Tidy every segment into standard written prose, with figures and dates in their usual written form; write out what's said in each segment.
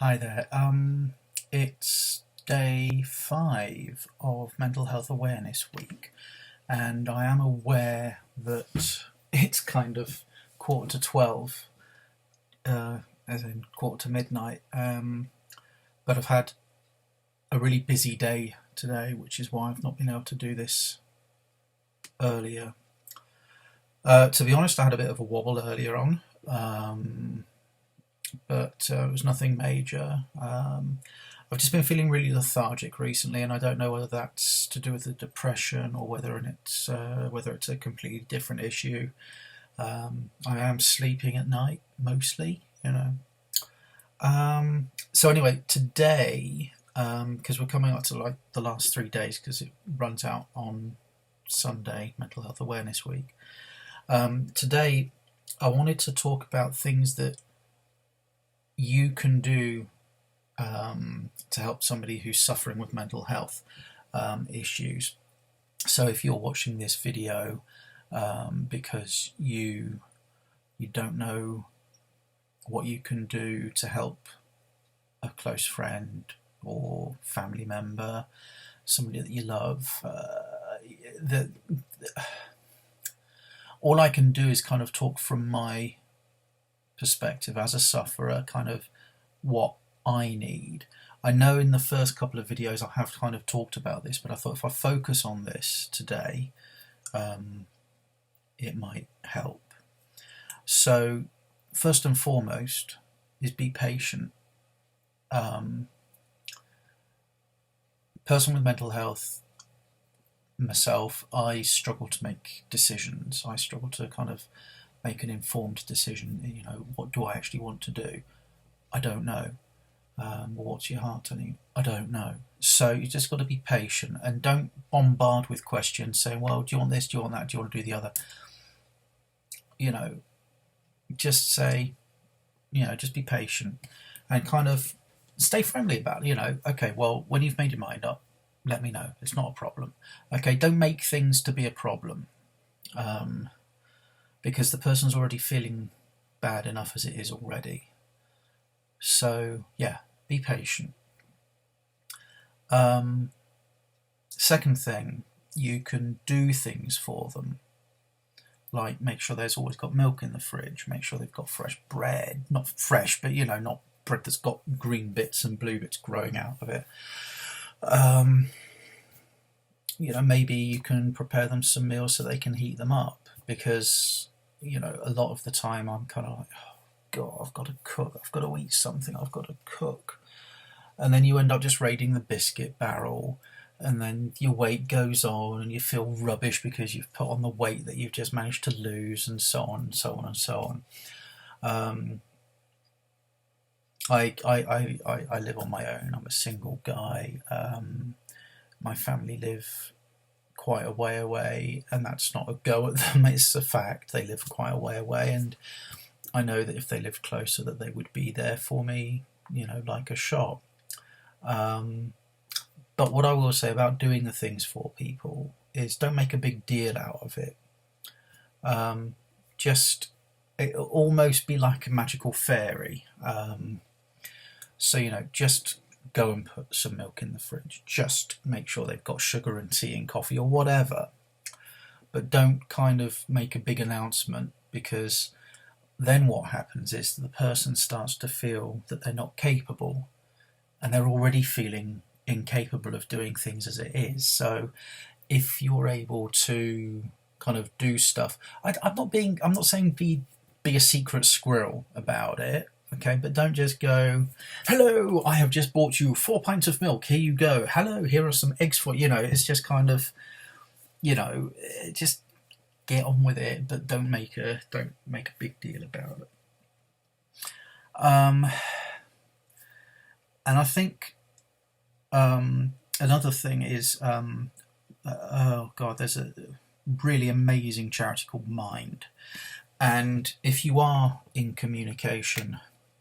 Hi there. It's day 5 of Mental Health Awareness Week, and I am aware that it's kind of quarter to 12, as in quarter to midnight. But I've had a really busy day today, which is why I've not been able to do this earlier. To be honest, I had a bit of a wobble earlier on. But it was nothing major. I've just been feeling really lethargic recently, and I don't know whether that's to do with the depression or whether it's a completely different issue. I am sleeping at night mostly. So anyway, today, because we're coming up to like the last 3 days, because it runs out on Sunday, Mental Health Awareness Week. Today, I wanted to talk about things that you can do to help somebody who's suffering with mental health issues. So if you're watching this video because you don't know what you can do to help a close friend or family member, somebody that you love, all I can do is kind of talk from my perspective as a sufferer, kind of what I need. I know in the first couple of videos I have kind of talked about this, but I thought if I focus on this today, it might help. So first and foremost is be patient. Person with mental health, myself, I struggle to make decisions. I struggle to kind of make an informed decision. What do I actually want to do? I don't know. What's your heart telling you? I don't know. So you just got to be patient and don't bombard with questions saying, well, do you want this? Do you want that? Do you want to do the other? Just say, just be patient and kind of stay friendly about it. Okay, well, when you've made your mind up, let me know. It's not a problem. Okay, don't make things to be a problem. Because the person's already feeling bad enough as it is already. So, yeah, be patient. Second thing, you can do things for them. Like make sure there's always got milk in the fridge, make sure they've got fresh bread. Not fresh, but not bread that's got green bits and blue bits growing out of it. Maybe you can prepare them some meals so they can heat them up, because a lot of the time I'm kind of like, oh God, I've got to cook, I've got to eat something, I've got to cook. And then you end up just raiding the biscuit barrel, and then your weight goes on and you feel rubbish because you've put on the weight that you've just managed to lose, and so on and so on and so on. I live on my own. I'm a single guy. My family live quite a way away, and that's not a go at them, it's a fact. They live quite a way away, and I know that if they lived closer that they would be there for me, like a shot. But what I will say about doing the things for people is don't make a big deal out of it. Just almost be like a magical fairy. So just go and put some milk in the fridge. Just make sure they've got sugar and tea and coffee or whatever. But don't kind of make a big announcement, because then what happens is the person starts to feel that they're not capable, and they're already feeling incapable of doing things as it is. So if you're able to kind of do stuff, I'm not saying be a secret squirrel about it. Okay, but don't just go, hello, I have just bought you 4 pints of milk, here you go. Hello, here are some eggs for you. It's just kind of, just get on with it, but don't make a big deal about it. And I think another thing is, oh God, there's a really amazing charity called Mind. And if you are in communication,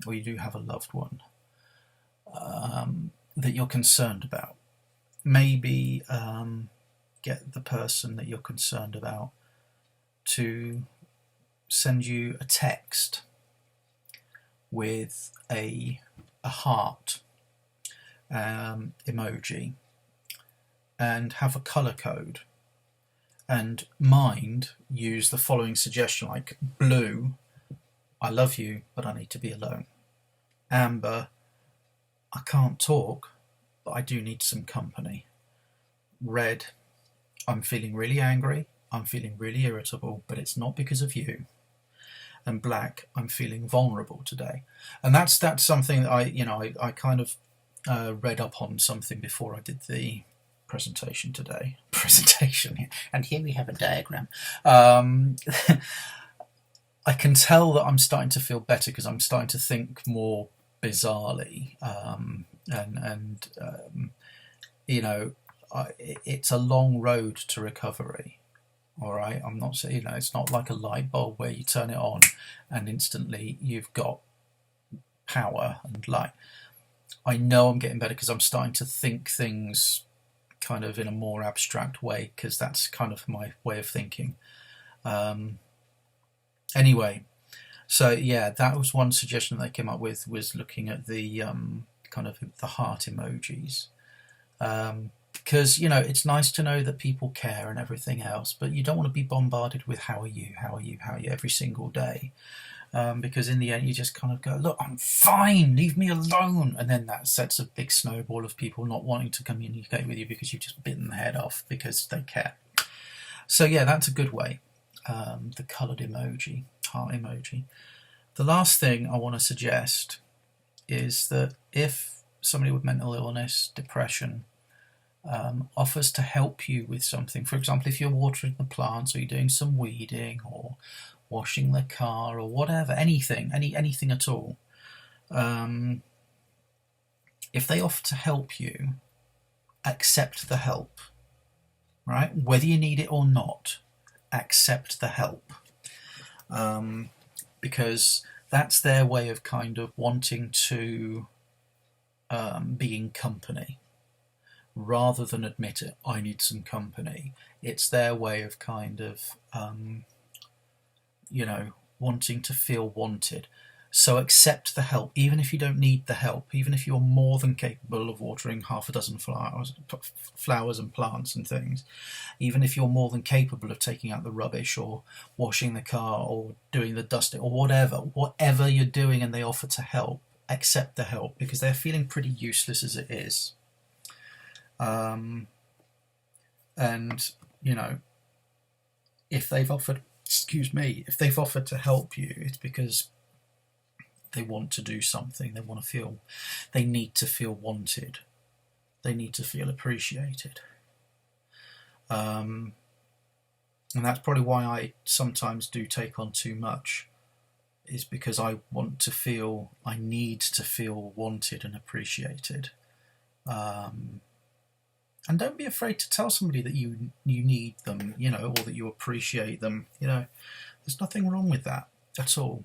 or you do have a loved one that you're concerned about, maybe get the person that you're concerned about to send you a text with a a heart emoji and have a colour code, and mind use the following suggestion, like blue, I love you but I need to be alone. Amber, I can't talk but I do need some company. Red, I'm feeling really angry, I'm feeling really irritable, but it's not because of you. And black, I'm feeling vulnerable today. And that's something that I kind of read up on something before I did the presentation today. And here we have a diagram. I can tell that I'm starting to feel better because I'm starting to think more bizarrely, it's a long road to recovery. All right, I'm not saying, it's not like a light bulb where you turn it on and instantly you've got power and light. I know I'm getting better because I'm starting to think things kind of in a more abstract way, because that's kind of my way of thinking. Anyway, so yeah, that was one suggestion they came up with, was looking at the kind of the heart emojis. Because it's nice to know that people care and everything else, but you don't want to be bombarded with how are you every single day, because in the end you just kind of go, look, I'm fine, leave me alone, and then that sets a big snowball of people not wanting to communicate with you because you've just bitten the head off because they care. So yeah, that's a good way. The coloured emoji, heart emoji. The last thing I want to suggest is that if somebody with mental illness, depression, offers to help you with something, for example, if you're watering the plants, or you're doing some weeding, or washing the car, or whatever, anything at all, if they offer to help you, accept the help, right? Whether you need it or not, accept the help, because that's their way of kind of wanting to be in company. Rather than admit it, I need some company, it's their way of kind of wanting to feel wanted. So accept the help, even if you don't need the help, even if you're more than capable of watering half a dozen flowers and plants and things, even if you're more than capable of taking out the rubbish, or washing the car, or doing the dusting, or whatever you're doing, and they offer to help, accept the help, because they're feeling pretty useless as it is. And if they've offered to help you, it's because they want to do something. They need to feel wanted, they need to feel appreciated, and that's probably why I sometimes do take on too much, is because I need to feel wanted and appreciated. And don't be afraid to tell somebody that you need them, or that you appreciate them. There's nothing wrong with that at all.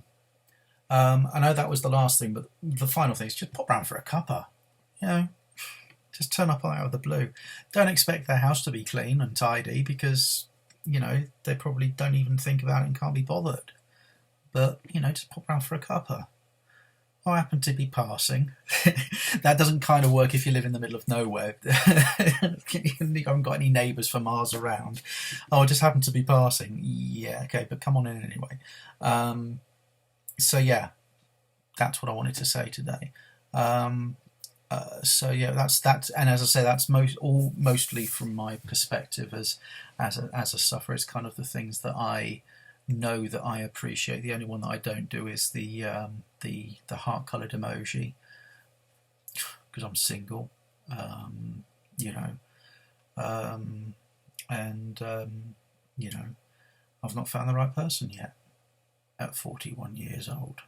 I know that was the last thing, but the final thing is just pop round for a cuppa. Just turn up out of the blue. Don't expect their house to be clean and tidy, because they probably don't even think about it and can't be bothered. But just pop round for a cuppa. I happen to be passing. That doesn't kind of work if you live in the middle of nowhere. You haven't got any neighbours for miles around. I just happen to be passing. Yeah, okay, but come on in anyway. So yeah, that's what I wanted to say today. So yeah, that's that. And as I say, that's mostly from my perspective as a sufferer. It's kind of the things that I know that I appreciate. The only one that I don't do is the heart-coloured emoji, because I'm single, I've not found the right person yet at 41 years old.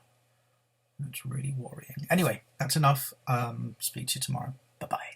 It's really worrying. Anyway, that's enough. Speak to you tomorrow. Bye-bye.